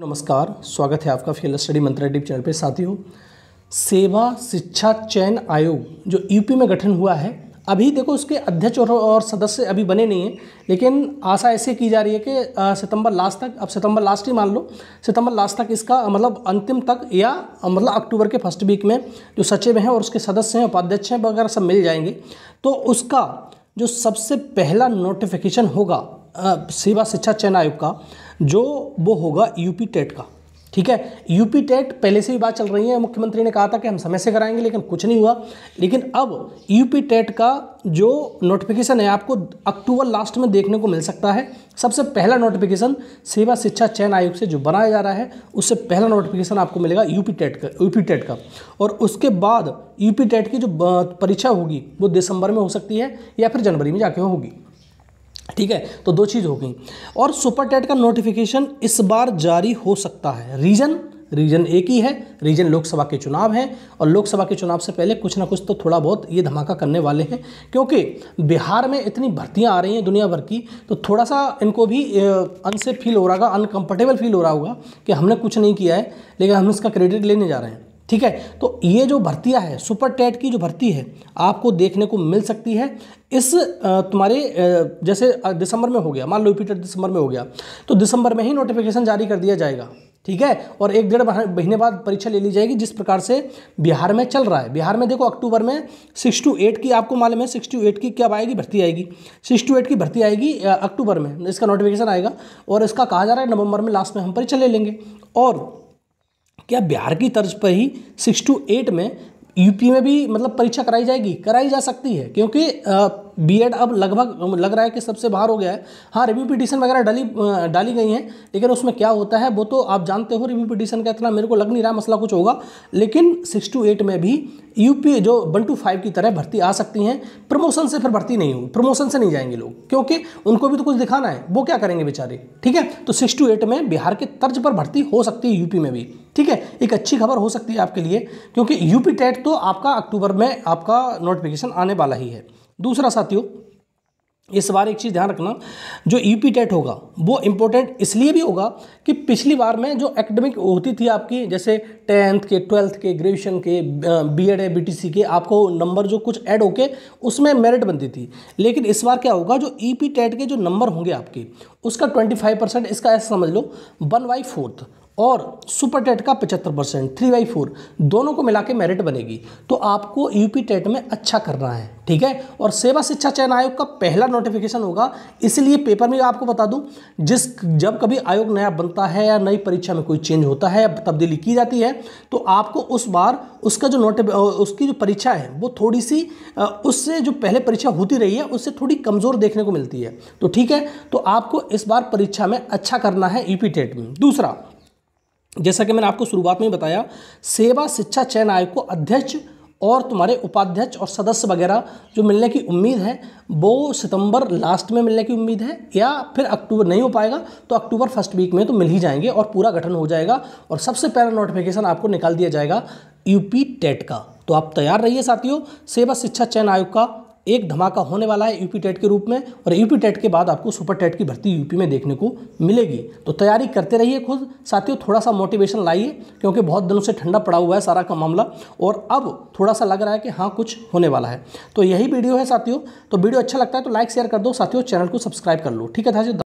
नमस्कार, स्वागत है आपका फील्ड स्टडी मंत्रा यूट्यूब चैनल पे। साथियों, सेवा शिक्षा चयन आयोग जो यूपी में गठन हुआ है, अभी देखो उसके अध्यक्ष और सदस्य अभी बने नहीं हैं, लेकिन आशा ऐसे की जा रही है कि सितंबर लास्ट तक, अब सितंबर लास्ट ही मान लो, सितंबर लास्ट तक इसका मतलब अंतिम तक या मतलब अक्टूबर के फर्स्ट वीक में जो सचिव हैं और उसके सदस्य हैं, उपाध्यक्ष हैं वगैरह सब मिल जाएंगे। तो उसका जो सबसे पहला नोटिफिकेशन होगा सेवा शिक्षा चयन आयोग का, जो वो होगा यूपी टेट का। ठीक है, यूपी टेट पहले से भी बात चल रही है, मुख्यमंत्री ने कहा था कि हम समय से कराएंगे, लेकिन कुछ नहीं हुआ। लेकिन अब यूपी टेट का जो नोटिफिकेशन है आपको अक्टूबर लास्ट में देखने को मिल सकता है। सबसे पहला नोटिफिकेशन सेवा शिक्षा चयन आयोग से जो बनाया जा रहा है, उससे पहला नोटिफिकेशन आपको मिलेगा यूपी टेट का। और उसके बाद यूपी टेट की जो परीक्षा होगी वो दिसंबर में हो सकती है या फिर जनवरी में जाके होगी। ठीक है, तो दो चीज़ हो गई। और सुपर टेट का नोटिफिकेशन इस बार जारी हो सकता है। रीजन एक ही है, रीजन लोकसभा के चुनाव हैं, और लोकसभा के चुनाव से पहले कुछ ना कुछ तो थोड़ा बहुत ये धमाका करने वाले हैं, क्योंकि बिहार में इतनी भर्तियां आ रही हैं दुनिया भर की, तो थोड़ा सा इनको भी अनसेफ फील हो रहा होगा, अनकंफर्टेबल फील हो रहा होगा कि हमने कुछ नहीं किया है, लेकिन हम इसका क्रेडिट लेने जा रहे हैं। ठीक है, तो ये जो भर्तियां है, सुपर टेट की जो भर्ती है, आपको देखने को मिल सकती है इस तुम्हारे जैसे दिसंबर में हो गया, मान लो यूपी टेट दिसंबर में हो गया, तो दिसंबर में ही नोटिफिकेशन जारी कर दिया जाएगा। ठीक है, और 1-1.5 महीने बाद परीक्षा ले ली जाएगी, जिस प्रकार से बिहार में चल रहा है। बिहार में देखो अक्टूबर में 6 to 8 की, आपको मालूम है 6 to 8 की क्या आएगी, भर्ती आएगी। 6 to 8 की भर्ती आएगी अक्टूबर में, इसका नोटिफिकेशन आएगा, और इसका कहा जा रहा है नवंबर में लास्ट में हम परीक्षा ले लेंगे। और क्या बिहार की तर्ज पर ही 6 to 8 में यूपी में भी मतलब परीक्षा कराई जा सकती है, क्योंकि बीएड अब लगभग लग रहा है कि सबसे बाहर हो गया है। हाँ, रिव्यू पिटीशन वगैरह डाली गई हैं, लेकिन उसमें क्या होता है वो तो आप जानते हो। रिव्यू पिटीशन का इतना मेरे को लग नहीं रहा मसला कुछ होगा, लेकिन 6 to 8 में भी यूपी जो 1 to 5 की तरह भर्ती आ सकती हैं। प्रमोशन से फिर भर्ती नहीं होगी, प्रमोशन से नहीं जाएंगे लोग, क्योंकि उनको भी तो कुछ दिखाना है, वो क्या करेंगे बेचारे। ठीक है, तो 6 to 8 में बिहार के तर्ज पर भर्ती हो सकती है यूपी में भी। ठीक है, एक अच्छी खबर हो सकती है आपके लिए, क्योंकि यूपी टेट तो आपका अक्टूबर में आपका नोटिफिकेशन आने वाला ही है। दूसरा साथियों, इस बार एक चीज़ ध्यान रखना, जो यूपी टेट होगा वो इम्पोर्टेंट इसलिए भी होगा कि पिछली बार में जो एकेडमिक होती थी आपकी, जैसे 10th के, 12th के, ग्रेजुएशन के, बीएड है, बीटीसी के, आपको नंबर जो कुछ ऐड होके उसमें मेरिट बनती थी। लेकिन इस बार क्या होगा, जो यूपी टेट के जो नंबर होंगे आपके, उसका 25%, इसका ऐसा समझ लो 1/4, और सुपर टेट का 75%, 3/4, दोनों को मिला के मेरिट बनेगी। तो आपको यूपी टेट में अच्छा करना है। ठीक है, और सेवा शिक्षा चयन आयोग का पहला नोटिफिकेशन होगा, इसलिए पेपर में आपको बता दूं, जब कभी आयोग नया बनता है या नई परीक्षा में कोई चेंज होता है, तब्दीली की जाती है, तो आपको उस बार उसका जो उसकी जो परीक्षा है वो थोड़ी सी उससे जो पहले परीक्षा होती रही है उससे थोड़ी कमज़ोर देखने को मिलती है। तो ठीक है, तो आपको इस बार परीक्षा में अच्छा करना है यूपी टेट में। दूसरा, जैसा कि मैंने आपको शुरुआत में बताया, सेवा शिक्षा चयन आयोग को अध्यक्ष और तुम्हारे उपाध्यक्ष और सदस्य वगैरह जो मिलने की उम्मीद है, वो सितंबर लास्ट में मिलने की उम्मीद है, या फिर अक्टूबर नहीं हो पाएगा तो अक्टूबर फर्स्ट वीक में तो मिल ही जाएंगे और पूरा गठन हो जाएगा, और सबसे पहला नोटिफिकेशन आपको निकाल दिया जाएगा यूपी टेट का। तो आप तैयार रहिए साथियों, सेवा शिक्षा चयन आयोग का एक धमाका होने वाला है यूपी टेट के रूप में, और यूपी टेट के बाद आपको सुपर टेट की भर्ती यूपी में देखने को मिलेगी। तो तैयारी करते रहिए खुद साथियों, थोड़ा सा मोटिवेशन लाइए, क्योंकि बहुत दिनों से ठंडा पड़ा हुआ है सारा का मामला, और अब थोड़ा सा लग रहा है कि हाँ कुछ होने वाला है। तो यही वीडियो है साथियों, तो वीडियो अच्छा लगता है तो लाइक शेयर कर दो साथियों, चैनल को सब्सक्राइब कर लो। ठीक है साथियों।